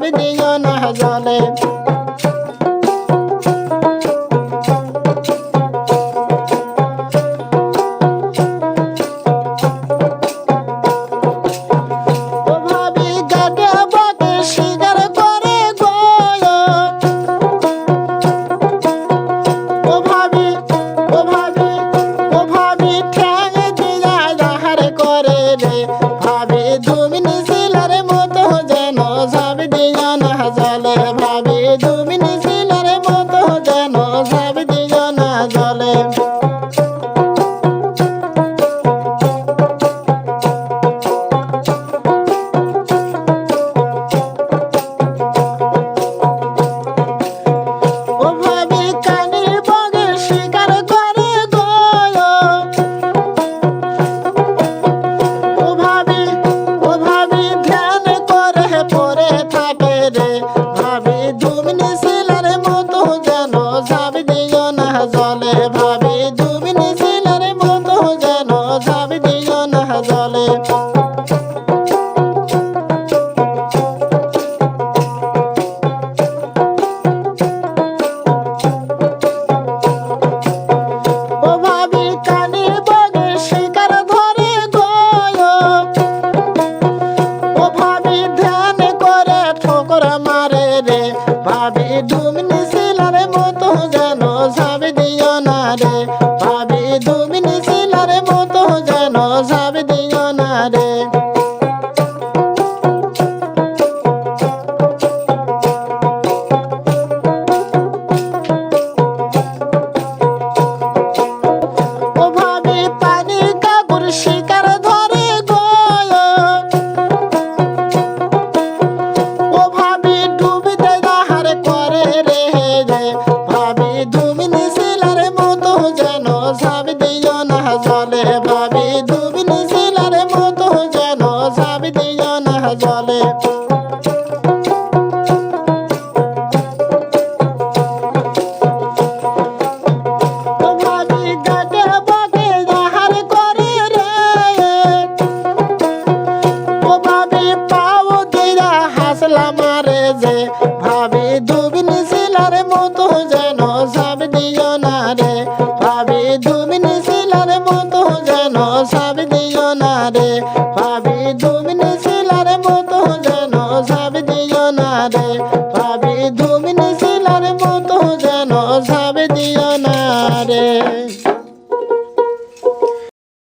ঝাঁপ দিও না জলে। ভাবি ডুমনি শিলার মতো যেন ঝাঁপ দিও না রে, ভাবি ডুমনি শিলার মতো যেন ঝাঁপ দিও না রে। ও ভাবি পানি কাপড় শিকার ধরে গো, ও ভাবি ডুবে দেহার করে রে রে, ভাবি ডুবনি শিলার মতো যেন ঝাঁপ দিও না জলে, ভাবি ডুবনি শিলার মতো যেন ঝাঁপ দিও না জলে। মারে যে ভাবি ডুবনি শিলার মতো যেন ঝাঁপ দিও না রে, ভাবি ডুবনি শিলার মতো যেন ঝাঁপ দিও না রে।